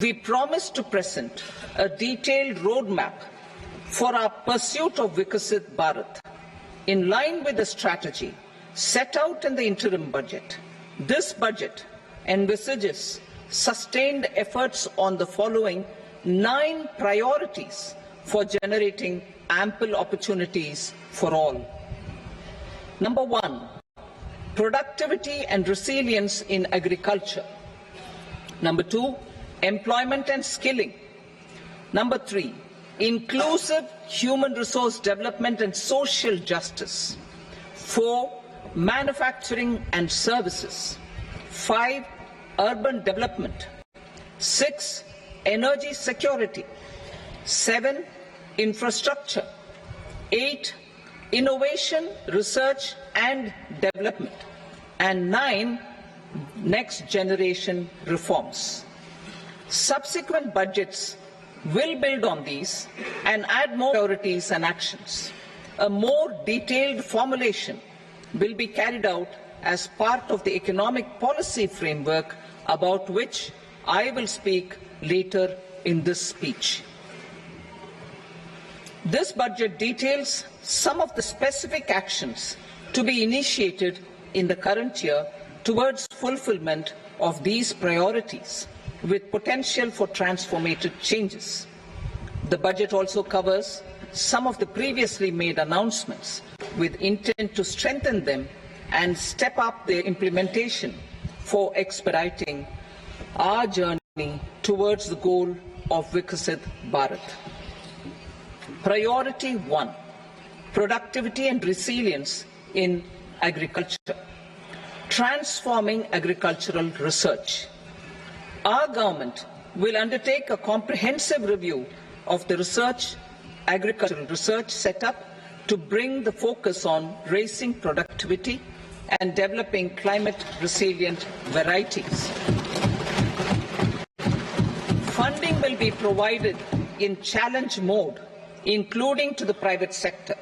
We promise to present a detailed roadmap for our pursuit of Vikasit Bharat in line with the strategy set out in the interim budget. This budget envisages sustained efforts on the following 9 priorities for generating ample opportunities for all. Number 1, productivity and resilience in agriculture. Number 2, employment and skilling. Number 3, inclusive human resource development and social justice. 4, manufacturing and services. 5, urban development. 6, energy security. 7, infrastructure. 8, innovation, research and development. And 9, next generation reforms. Subsequent budgets will build on these and add more priorities and actions. A more detailed formulation will be carried out as part of the economic policy framework about which I will speak later in this speech. This budget details some of the specific actions to be initiated in the current year towards fulfillment of these priorities, with potential for transformative changes. The budget also covers some of the previously made announcements with intent to strengthen them and step up their implementation for expediting our journey towards the goal of Vikasit Bharat. Priority 1, productivity and resilience in agriculture. Transforming agricultural research. Our government will undertake a comprehensive review of the agricultural research setup to bring the focus on raising productivity and developing climate-resilient varieties. Funding will be provided in challenge mode, including to the private sector.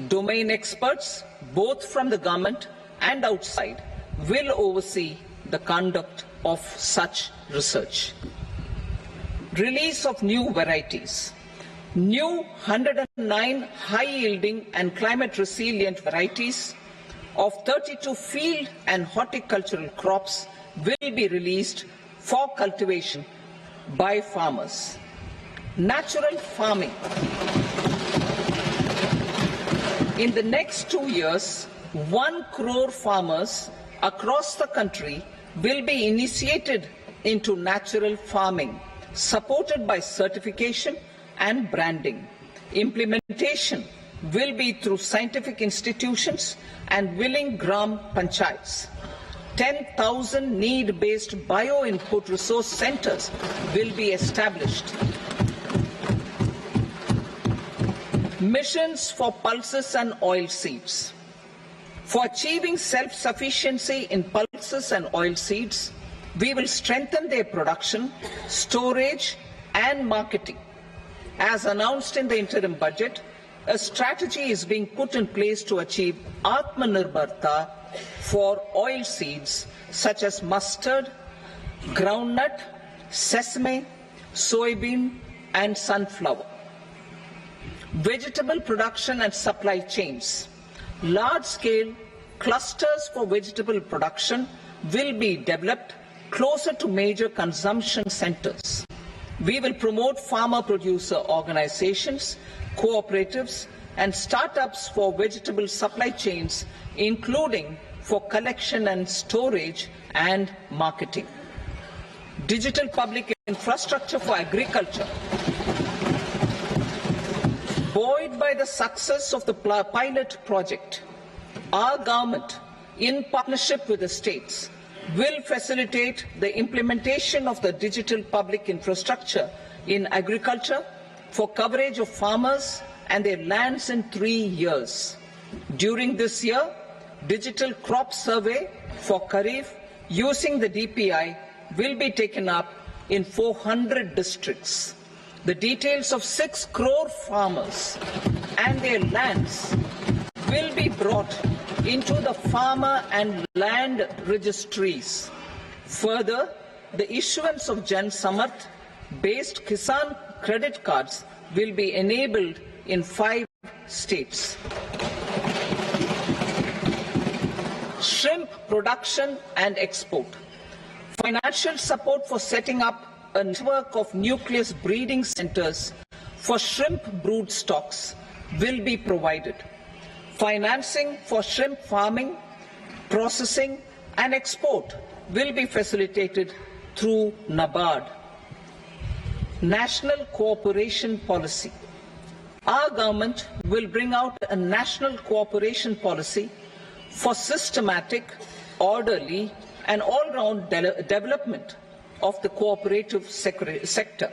Domain experts, both from the government and outside, will oversee the conduct of such research. Release of new varieties. New 109 high-yielding and climate-resilient varieties of 32 field and horticultural crops will be released for cultivation by farmers. Natural farming. In the next 2 years, 1 crore farmers across the country will be initiated into natural farming, supported by certification and branding. Implementation will be through scientific institutions and willing gram panchayats. 10,000 need-based bio-input resource centers will be established. Missions for pulses and oil seeds. For achieving self-sufficiency in pulses and oil seeds, we will strengthen their production, storage and marketing. As announced in the interim budget, a strategy is being put in place to achieve Atmanirbharta for oil seeds such as mustard, groundnut, sesame, soybean and sunflower. Vegetable production and supply chains. Large-scale clusters for vegetable production will be developed closer to major consumption centers. We will promote farmer-producer organizations, cooperatives, and startups for vegetable supply chains, including for collection and storage and marketing. Digital public infrastructure for agriculture. Buoyed by the success of the pilot project, our government, in partnership with the states, will facilitate the implementation of the digital public infrastructure in agriculture for coverage of farmers and their lands in 3 years. During this year, digital crop survey for Kharif using the DPI will be taken up in 400 districts. The details of 6 crore farmers and their lands will be brought into the farmer and land registries. Further, the issuance of Jan Samarth based Kisan credit cards will be enabled in 5 states. Shrimp production and export. Financial support for setting up a network of nucleus breeding centers for shrimp brood stocks will be provided. Financing for shrimp farming, processing and export will be facilitated through NABARD. National cooperation policy. Our government will bring out a national cooperation policy for systematic, orderly and all-round development of the cooperative sector,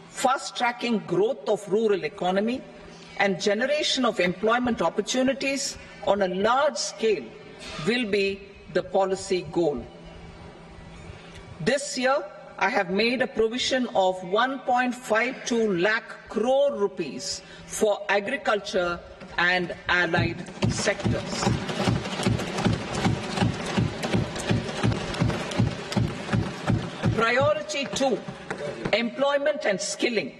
fast-tracking growth of rural economy and generation of employment opportunities on a large scale will be the policy goal. This year, I have made a provision of 1.52 lakh crore rupees for agriculture and allied sectors. Priority 2, employment and skilling.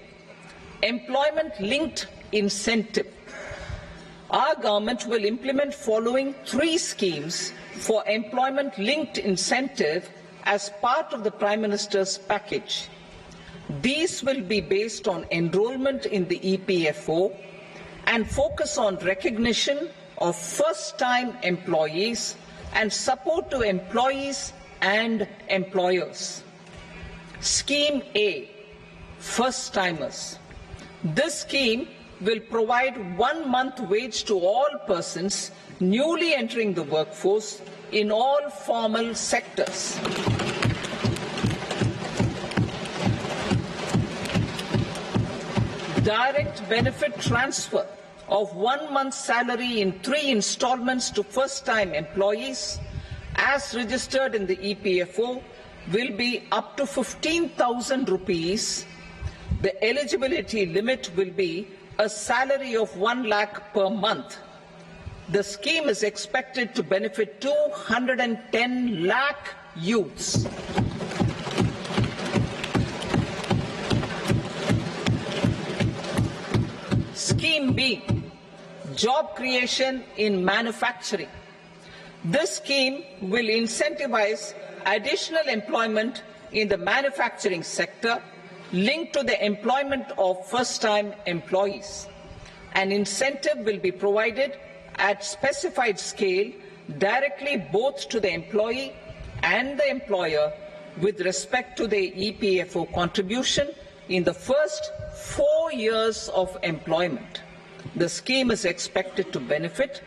Employment-linked incentive. Our government will implement following 3 schemes for employment-linked incentive as part of the Prime Minister's package. These will be based on enrollment in the EPFO and focus on recognition of first-time employees and support to employees and employers. Scheme A, first-timers. This scheme will provide 1 month wage to all persons newly entering the workforce in all formal sectors. Direct benefit transfer of 1 month's salary in 3 installments to first-time employees as registered in the EPFO will be up to 15,000 rupees. The eligibility limit will be a salary of 1 lakh per month. The scheme is expected to benefit 210 lakh youths. Scheme B, job creation in manufacturing. This scheme will incentivize additional employment in the manufacturing sector linked to the employment of first-time employees. An incentive will be provided at specified scale directly both to the employee and the employer with respect to the EPFO contribution in the first 4 years of employment. The scheme is expected to benefit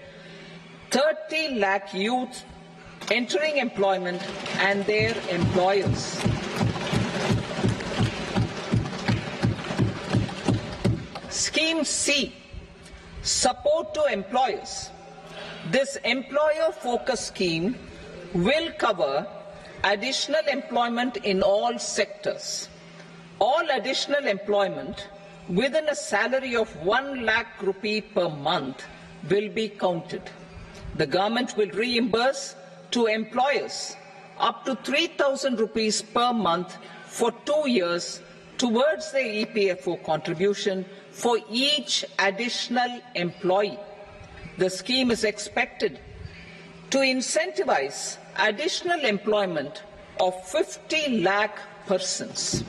30 lakh youth entering employment and their employers. Scheme C, support to employers. This employer-focused scheme will cover additional employment in all sectors. All additional employment within a salary of 1 lakh rupee per month will be counted. The government will reimburse to employers up to 3,000 rupees per month for 2 years towards the EPFO contribution for each additional employee. The scheme is expected to incentivize additional employment of 50 lakh persons.